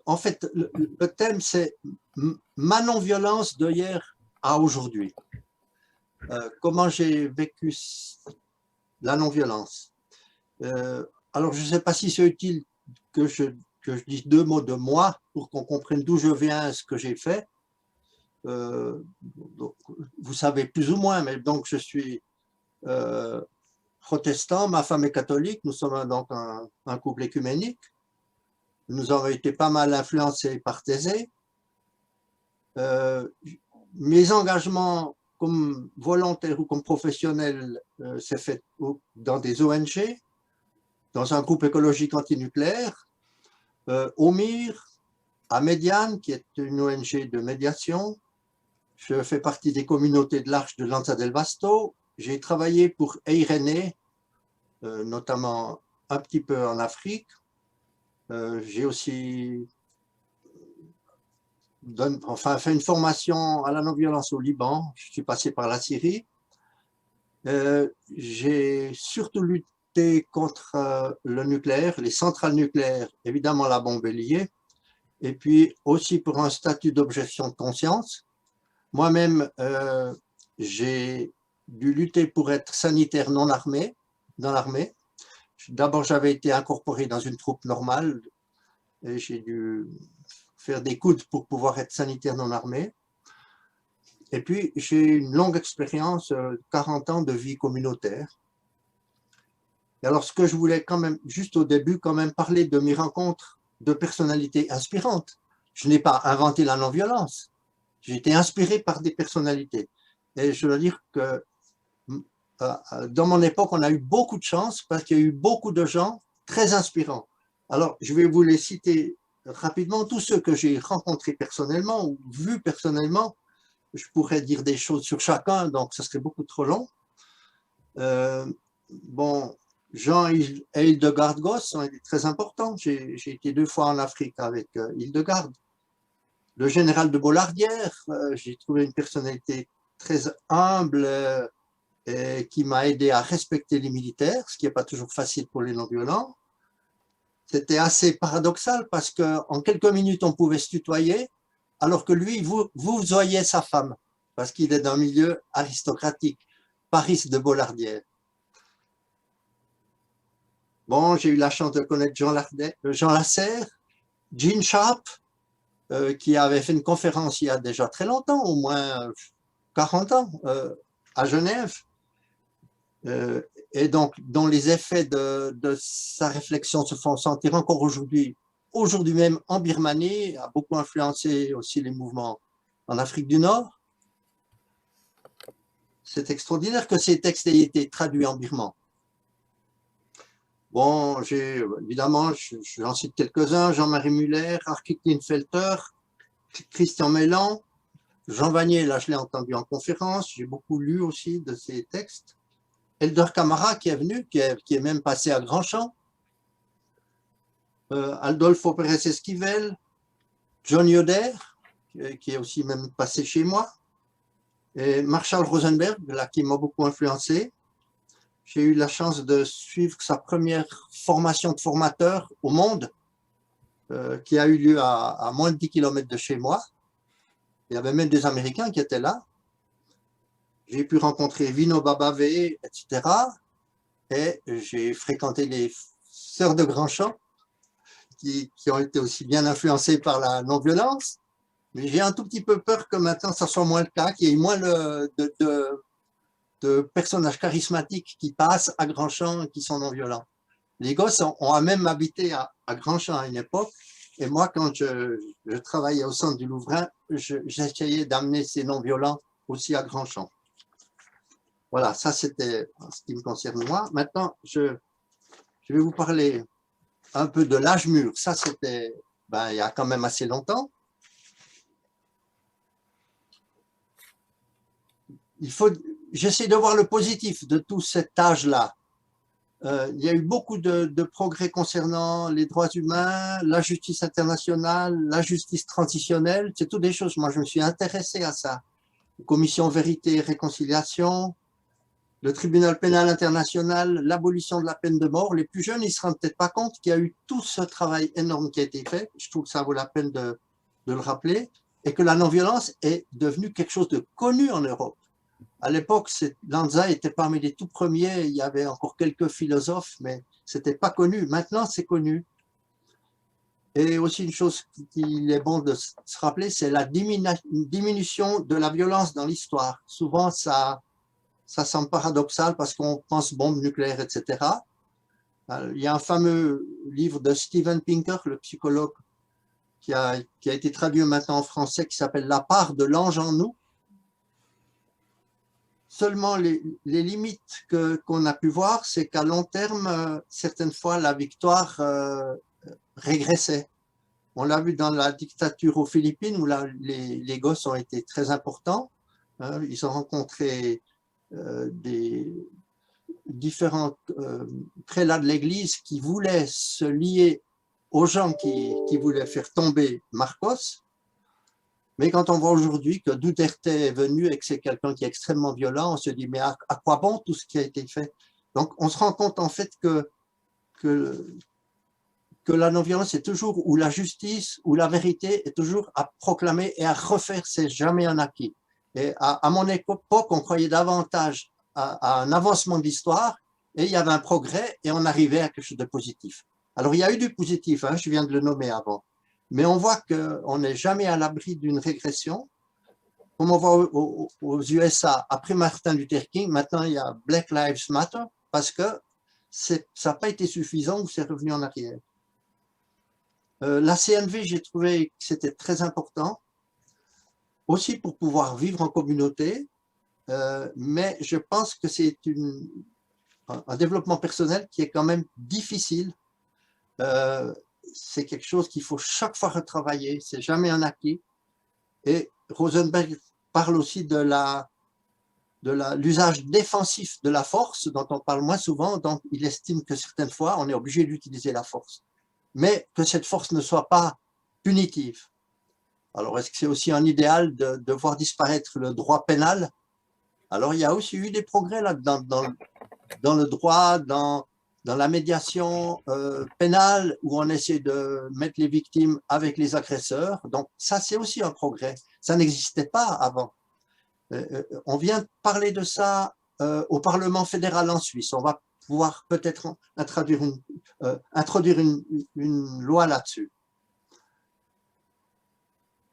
En fait, le thème, c'est ma non-violence de hier à aujourd'hui. Comment j'ai vécu la non-violence. Alors, je ne sais pas si c'est utile que je dise deux mots de moi pour qu'on comprenne d'où je viens, ce que j'ai fait. Donc, vous savez plus ou moins, mais donc je suis protestant, ma femme est catholique, nous sommes donc un couple écuménique. Nous avons été pas mal influencés par Thésée. Mes engagements comme volontaire ou comme professionnel, c'est fait dans des ONG, dans un groupe écologique antinucléaire, au MIR, à Médiane, qui est une ONG de médiation. Je fais partie des communautés de l'Arche de Lanza del Vasto. J'ai travaillé pour Eirene, notamment un petit peu en Afrique. J'ai aussi fait une formation à la non-violence au Liban. Je suis passé par la Syrie. J'ai surtout lutté contre le nucléaire, les centrales nucléaires, évidemment la bombe est liée, et puis aussi pour un statut d'objection de conscience. Moi-même, j'ai dû lutter pour être sanitaire non armé dans l'armée. D'abord, j'avais été incorporé dans une troupe normale et j'ai dû faire des coudes pour pouvoir être sanitaire non armé. Et puis, j'ai une longue expérience, 40 ans de vie communautaire. Et alors, ce que je voulais quand même, juste au début, quand même parler de mes rencontres de personnalités inspirantes. Je n'ai pas inventé la non-violence. J'ai été inspiré par des personnalités. Et je dois dire que dans mon époque, on a eu beaucoup de chance parce qu'il y a eu beaucoup de gens très inspirants. Alors, je vais vous les citer rapidement, tous ceux que j'ai rencontrés personnellement ou vus personnellement. Je pourrais dire des choses sur chacun, donc ce serait beaucoup trop long. Bon, Jean et Hildegard Goss ont été très importants. J'ai été 2 fois en Afrique avec Hildegard. Le général de Bollardière, j'ai trouvé une personnalité très humble et qui m'a aidé à respecter les militaires, ce qui n'est pas toujours facile pour les non-violents. C'était assez paradoxal parce qu'en quelques minutes, on pouvait se tutoyer, alors que lui, vous voyez sa femme, parce qu'il est d'un milieu aristocratique, Paris de Bollardière. Bon, j'ai eu la chance de connaître Jean Lasserre, Gene Sharp, qui avait fait une conférence il y a déjà très longtemps, au moins 40 ans, à Genève, et donc dont les effets de sa réflexion se font sentir encore aujourd'hui même en Birmanie, a beaucoup influencé aussi les mouvements en Afrique du Nord. C'est extraordinaire que ces textes aient été traduits en birman. Bon, évidemment, j'en cite quelques-uns, Jean-Marie Muller, Arki Klinfelter, Christian Mellan, Jean Vanier, là je l'ai entendu en conférence, j'ai beaucoup lu aussi de ses textes. Elder Camara qui est venu, qui est même passé à Grandchamp, Adolfo Pérez Esquivel, John Yoder, qui est aussi même passé chez moi, et Marshall Rosenberg, là, qui m'a beaucoup influencé. J'ai eu la chance de suivre sa première formation de formateur au monde, qui a eu lieu à moins de 10 km de chez moi. Il y avait même des Américains qui étaient là. J'ai pu rencontrer Vino Babave, etc. Et j'ai fréquenté les sœurs de Grandchamp, qui ont été aussi bien influencées par la non-violence. Mais j'ai un tout petit peu peur que maintenant, ça soit moins le cas, qu'il y ait moins de personnages charismatiques qui passent à Grandchamp et qui sont non-violents. Les gosses ont même habité à Grandchamp à une époque. Et moi, quand je travaillais au centre du Louvrin, j'essayais d'amener ces non-violents aussi à Grandchamp. Voilà, ça c'était ce qui me concerne moi. Maintenant, je vais vous parler un peu de l'âge mûr. Ça, c'était il y a quand même assez longtemps. J'essaie de voir le positif de tout cet âge-là. Il y a eu beaucoup de progrès concernant les droits humains, la justice internationale, la justice transitionnelle. C'est toutes des choses. Moi, je me suis intéressé à ça. Commission Vérité et Réconciliation. le tribunal pénal international, l'abolition de la peine de mort. Les plus jeunes, ils ne se rendent peut-être pas compte qu'il y a eu tout ce travail énorme qui a été fait. Je trouve que ça vaut la peine de le rappeler. Et que la non-violence est devenue quelque chose de connu en Europe. À l'époque, Lanza était parmi les tout premiers. Il y avait encore quelques philosophes, mais ce n'était pas connu. Maintenant, c'est connu. Et aussi une chose qu'il est bon de se rappeler, c'est la diminution de la violence dans l'histoire. Souvent, ça semble paradoxal parce qu'on pense bombes nucléaires, etc. Il y a un fameux livre de Steven Pinker, le psychologue, qui a été traduit maintenant en français, qui s'appelle La part de l'ange en nous. Seulement, les limites qu'on a pu voir, c'est qu'à long terme, certaines fois, la victoire régressait. On l'a vu dans la dictature aux Philippines, où là, les gosses ont été très importants. Ils ont rencontré des différents prélats de l'Église qui voulaient se lier aux gens qui voulaient faire tomber Marcos. Mais quand on voit aujourd'hui que Duterte est venu et que c'est quelqu'un qui est extrêmement violent, on se dit mais à quoi bon tout ce qui a été fait? Donc on se rend compte en fait que la non-violence est toujours, ou la justice, ou la vérité est toujours à proclamer et à refaire, c'est jamais un acquis. Et à mon époque, on croyait davantage à un avancement de l'histoire, et il y avait un progrès, et on arrivait à quelque chose de positif. Alors il y a eu du positif, hein, je viens de le nommer avant, mais on voit qu'on n'est jamais à l'abri d'une régression. Comme on voit aux USA, après Martin Luther King, maintenant il y a Black Lives Matter, parce que ça n'a pas été suffisant ou c'est revenu en arrière. La CNV, j'ai trouvé que c'était très important, aussi pour pouvoir vivre en communauté, mais je pense que c'est un développement personnel qui est quand même difficile. C'est quelque chose qu'il faut chaque fois retravailler, c'est jamais un acquis. Et Rosenberg parle aussi de l'usage défensif de la force, dont on parle moins souvent, donc il estime que certaines fois, on est obligé d'utiliser la force, mais que cette force ne soit pas punitive. Alors, est-ce que c'est aussi un idéal de voir disparaître le droit pénal? Alors, il y a aussi eu des progrès là, dans le droit, dans la médiation pénale, où on essaie de mettre les victimes avec les agresseurs. Donc, ça, c'est aussi un progrès. Ça n'existait pas avant. On vient de parler de ça au Parlement fédéral en Suisse. On va pouvoir peut-être introduire une loi là-dessus.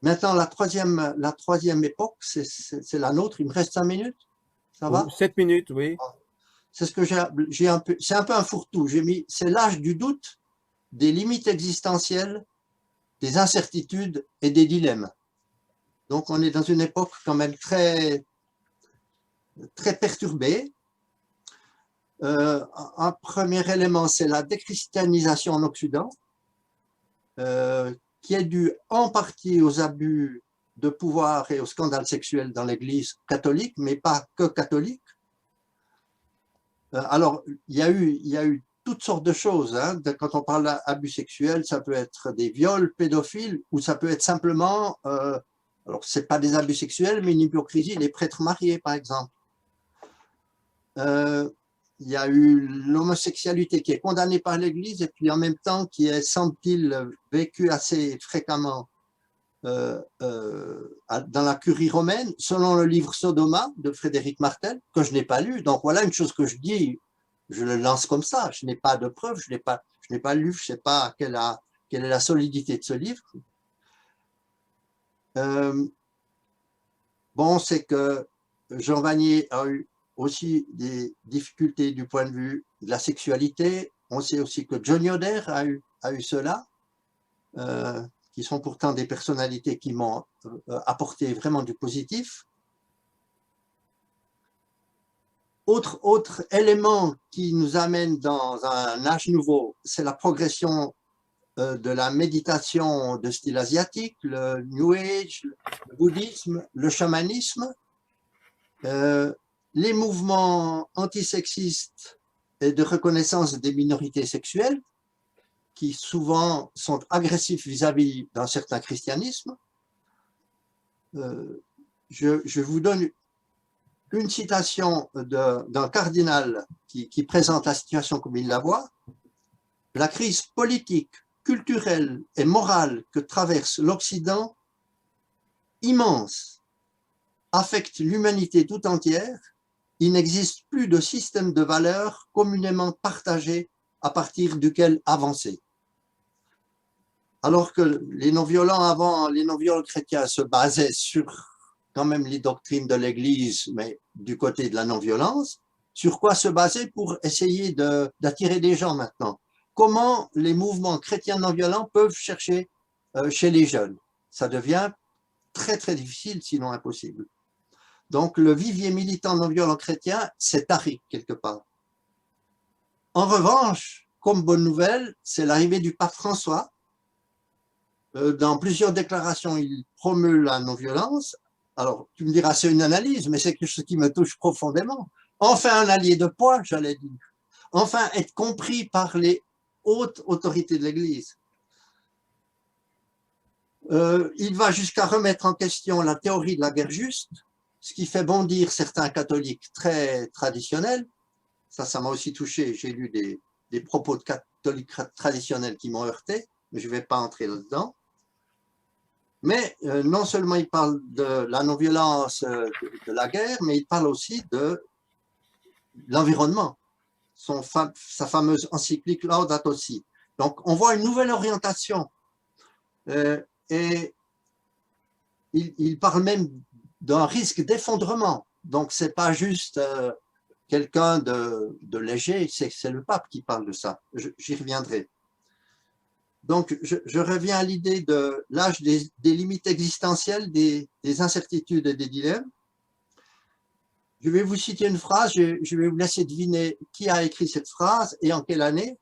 Maintenant, la troisième époque, c'est la nôtre. Il me reste 5 minutes. Ça va? 7 minutes, oui. C'est ce que j'ai un peu. C'est un peu un fourre-tout. J'ai mis. C'est l'âge du doute, des limites existentielles, des incertitudes et des dilemmes. Donc, on est dans une époque quand même très, très perturbée. Un premier élément, c'est la déchristianisation en Occident, qui est due en partie aux abus de pouvoir et aux scandales sexuels dans l'Église catholique, mais pas que catholique. Alors, il y a eu toutes sortes de choses. Hein. Quand on parle d'abus sexuels, ça peut être des viols pédophiles ou ça peut être simplement, alors ce n'est pas des abus sexuels, mais une hypocrisie, les prêtres mariés, par exemple. Il y a eu l'homosexualité qui est condamnée par l'Église et puis en même temps qui est, semble-t-il, vécue assez fréquemment dans la curie romaine, selon le livre Sodoma de Frédéric Martel, que je n'ai pas lu. Donc voilà une chose que je dis, je le lance comme ça, je n'ai pas de preuves, je n'ai pas lu, je ne sais pas quelle est la solidité de ce livre. Bon, c'est que Jean Vanier a eu aussi des difficultés du point de vue de la sexualité. On sait aussi que John Yoder a eu cela, qui sont pourtant des personnalités qui m'ont apporté vraiment du positif. Autre élément qui nous amène dans un âge nouveau, c'est la progression de la méditation de style asiatique, le New Age, le bouddhisme, le chamanisme, les mouvements antisexistes et de reconnaissance des minorités sexuelles, qui souvent sont agressifs vis-à-vis d'un certain christianisme. Je vous donne une citation d'un cardinal qui présente la situation comme il la voit. La crise politique, culturelle et morale que traverse l'Occident, immense, affecte l'humanité tout entière. Il n'existe plus de système de valeurs communément partagé à partir duquel avancer. Alors que les non-violents avant, les non-violents chrétiens se basaient sur quand même les doctrines de l'Église, mais du côté de la non-violence, sur quoi se baser pour essayer d'attirer des gens maintenant? Comment les mouvements chrétiens non-violents peuvent chercher chez les jeunes? Ça devient très très difficile, sinon impossible. Donc le vivier militant non-violent chrétien s'est tari quelque part. En revanche, comme bonne nouvelle, c'est l'arrivée du pape François. Dans plusieurs déclarations, il promeut la non-violence. Alors, tu me diras, c'est une analyse, mais c'est quelque chose qui me touche profondément. Enfin, un allié de poids, j'allais dire. Enfin, être compris par les hautes autorités de l'Église. Il va jusqu'à remettre en question la théorie de la guerre juste, ce qui fait bondir certains catholiques très traditionnels. Ça m'a aussi touché. J'ai lu des propos de catholiques traditionnels qui m'ont heurté, mais je ne vais pas entrer là-dedans. Mais non seulement il parle de la non-violence, de la guerre, mais il parle aussi de l'environnement. Sa fameuse encyclique Laudato Si. Donc on voit une nouvelle orientation. Et il parle même d'un risque d'effondrement. Donc ce n'est pas juste quelqu'un de léger, c'est le pape qui parle de ça. J'y reviendrai. Donc, je reviens à l'idée de l'âge des limites existentielles, des incertitudes et des dilemmes. Je vais vous citer une phrase, je vais vous laisser deviner qui a écrit cette phrase et en quelle année.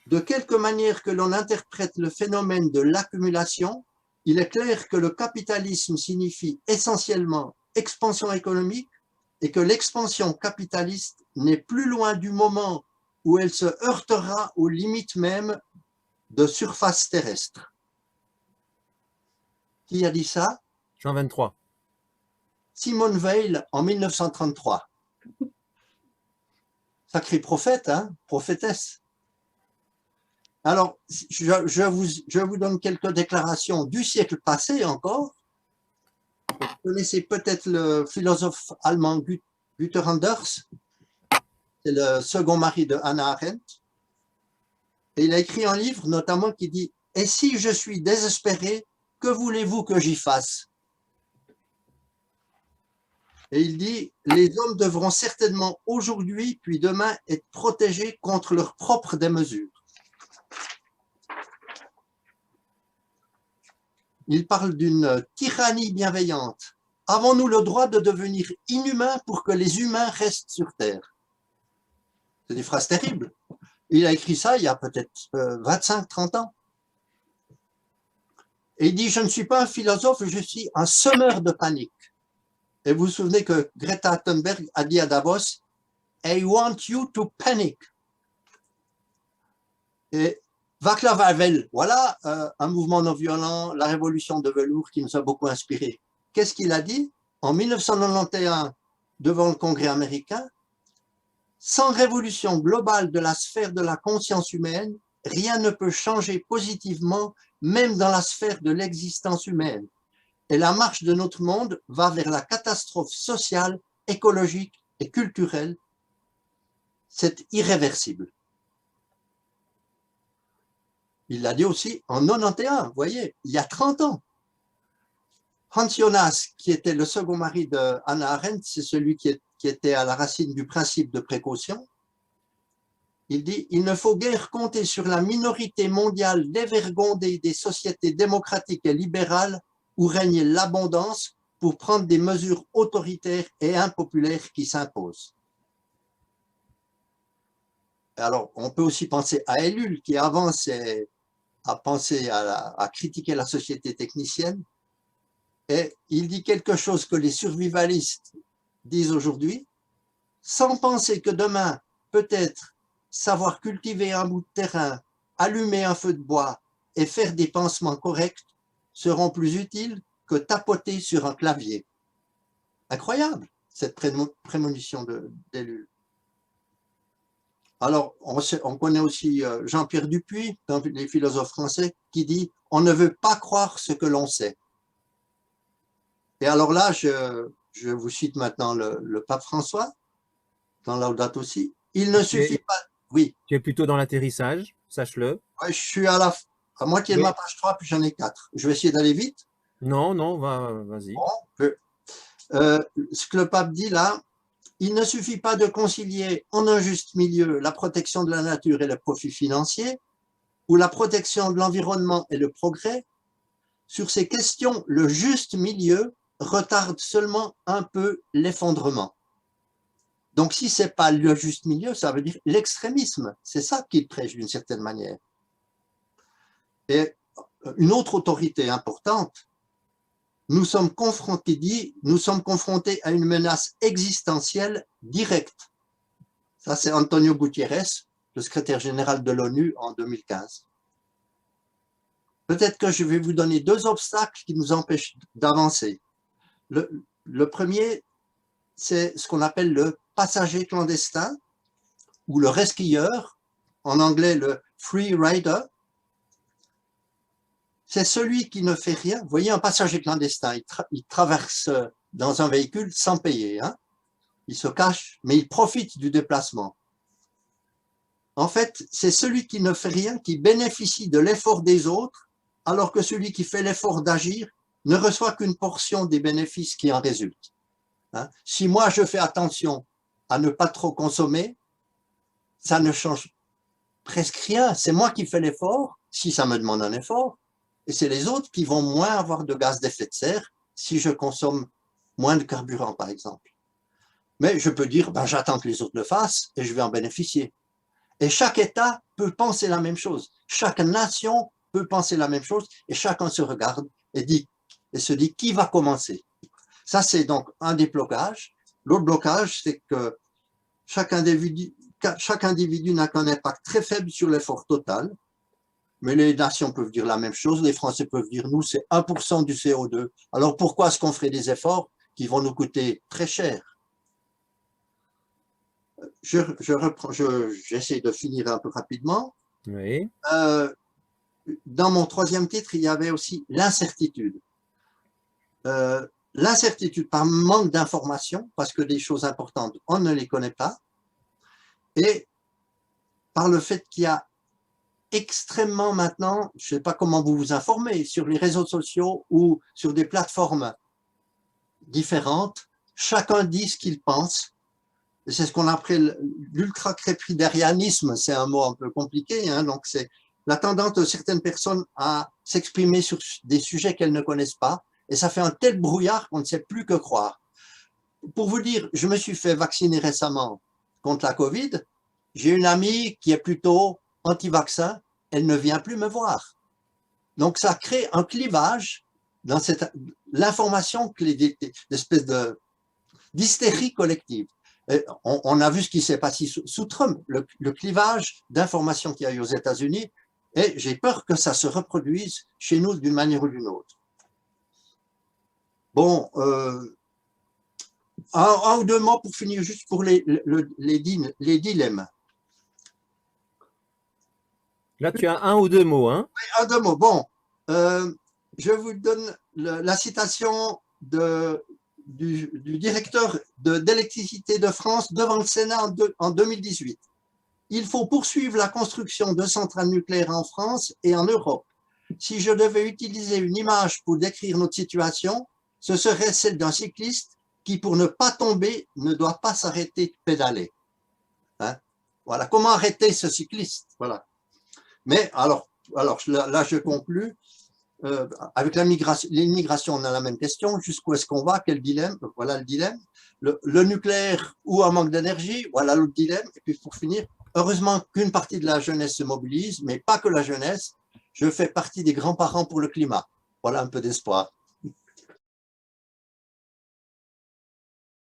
De quelque manière que l'on interprète le phénomène de l'accumulation, il est clair que le capitalisme signifie essentiellement expansion économique et que l'expansion capitaliste n'est plus loin du moment où elle se heurtera aux limites mêmes de surface terrestre. Qui a dit ça? Juin 23. Simone Weil en 1933. Sacré prophète, hein? Prophétesse. Alors, je vous donne quelques déclarations du siècle passé encore. Vous connaissez peut-être le philosophe allemand Günther Anders. C'est le second mari de Hannah Arendt. Et il a écrit un livre notamment qui dit « Et si je suis désespéré, que voulez-vous que j'y fasse ?» Et il dit « Les hommes devront certainement aujourd'hui puis demain être protégés contre leur propre démesure. » Il parle d'une tyrannie bienveillante. Avons-nous le droit de devenir inhumains pour que les humains restent sur Terre? C'est des phrases terribles. Il a écrit ça il y a peut-être 25-30 ans. Et il dit « Je ne suis pas un philosophe, je suis un semeur de panique. » Et vous vous souvenez que Greta Thunberg a dit à Davos « I want you to panic ». Et Václav Havel, voilà un mouvement non violent, la révolution de velours qui nous a beaucoup inspiré. Qu'est-ce qu'il a dit en 1991 devant le Congrès américain? Sans révolution globale de la sphère de la conscience humaine, rien ne peut changer positivement, même dans la sphère de l'existence humaine. Et la marche de notre monde va vers la catastrophe sociale, écologique et culturelle. C'est irréversible. Il l'a dit aussi en 91, vous voyez, il y a 30 ans. Hans Jonas, qui était le second mari de Hannah Arendt, c'est celui qui était à la racine du principe de précaution. Il dit « Il ne faut guère compter sur la minorité mondiale dévergondée des sociétés démocratiques et libérales où règne l'abondance pour prendre des mesures autoritaires et impopulaires qui s'imposent. » Alors, on peut aussi penser à Ellul, qui avant a pensé à critiquer la société technicienne. Et il dit quelque chose que les survivalistes disent aujourd'hui, sans penser que demain, peut-être, savoir cultiver un bout de terrain, allumer un feu de bois et faire des pansements corrects seront plus utiles que tapoter sur un clavier. Incroyable! cette prémonition d'Ellul. Alors, on connaît aussi Jean-Pierre Dupuy, un des philosophes français, qui dit « On ne veut pas croire ce que l'on sait ». Et alors là, je vous cite maintenant le pape François, dans Laudato Si. Il ne suffit pas… Oui. Tu es plutôt dans l'atterrissage, sache-le. Ouais, je suis à moitié de ma page 3, puis j'en ai 4. Je vais essayer d'aller vite. Non, non, vas-y. Bon, ce que le pape dit là, il ne suffit pas de concilier en un juste milieu la protection de la nature et le profit financier, ou la protection de l'environnement et le progrès. Sur ces questions, le juste milieu retarde seulement un peu l'effondrement. Donc, si ce n'est pas le juste milieu, ça veut dire l'extrémisme. C'est ça qu'il prêche d'une certaine manière. Et une autre autorité importante, nous sommes confrontés à une menace existentielle directe. Ça, c'est Antonio Gutiérrez, le secrétaire général de l'ONU en 2015. Peut-être que je vais vous donner 2 obstacles qui nous empêchent d'avancer. Le premier, c'est ce qu'on appelle le passager clandestin ou le resquilleur, en anglais le free rider. C'est celui qui ne fait rien. Vous voyez, un passager clandestin, il traverse dans un véhicule sans payer. Hein. Il se cache, mais il profite du déplacement. En fait, c'est celui qui ne fait rien qui bénéficie de l'effort des autres, alors que celui qui fait l'effort d'agir ne reçoit qu'une portion des bénéfices qui en résultent. Hein. Si moi, je fais attention à ne pas trop consommer, ça ne change presque rien. C'est moi qui fais l'effort, si ça me demande un effort, et c'est les autres qui vont moins avoir de gaz d'effet de serre si je consomme moins de carburant, par exemple. Mais je peux dire, ben, j'attends que les autres le fassent et je vais en bénéficier. Et chaque État peut penser la même chose. Chaque nation peut penser la même chose et chacun se regarde et se dit qui va commencer. Ça, c'est donc un des blocages. L'autre blocage, c'est que chaque individu n'a qu'un impact très faible sur l'effort total. Mais les nations peuvent dire la même chose, les Français peuvent dire, nous, c'est 1% du CO2. Alors pourquoi est-ce qu'on ferait des efforts qui vont nous coûter très cher? J'essaie de finir un peu rapidement. Oui. Dans mon 3e titre, il y avait aussi l'incertitude. L'incertitude par manque d'information, parce que des choses importantes, on ne les connaît pas, et par le fait qu'il y a extrêmement maintenant, je ne sais pas comment vous vous informez, sur les réseaux sociaux ou sur des plateformes différentes, chacun dit ce qu'il pense. C'est ce qu'on appelle l'ultra-crépidarianisme, c'est un mot un peu compliqué, hein, donc c'est la tendance de certaines personnes à s'exprimer sur des sujets qu'elles ne connaissent pas, et ça fait un tel brouillard qu'on ne sait plus que croire. Pour vous dire, je me suis fait vacciner récemment contre la Covid, j'ai une amie qui est plutôt anti-vaccin, elle ne vient plus me voir. Donc, ça crée un clivage dans l'information, l'espèce d'hystérie collective. Et on a vu ce qui s'est passé sous Trump, le clivage d'information qu'il y a eu aux États-Unis, et j'ai peur que ça se reproduise chez nous d'une manière ou d'une autre. Bon, un ou 2 mots pour finir, juste pour les dilemmes. Là, tu as 1 ou 2 mots, hein? Oui, 1 ou 2 mots. Bon, je vous donne la citation du directeur d'électricité de France devant le Sénat en 2018. Il faut poursuivre la construction de centrales nucléaires en France et en Europe. Si je devais utiliser une image pour décrire notre situation, ce serait celle d'un cycliste qui, pour ne pas tomber, ne doit pas s'arrêter de pédaler. Hein? Voilà, comment arrêter ce cycliste? Voilà. Mais alors là, je conclus. Avec l'immigration, on a la même question. Jusqu'où est-ce qu'on va? Quel dilemme? Voilà le dilemme. Le nucléaire ou un manque d'énergie? Voilà l'autre dilemme. Et puis pour finir, heureusement qu'une partie de la jeunesse se mobilise, mais pas que la jeunesse. Je fais partie des grands-parents pour le climat. Voilà un peu d'espoir.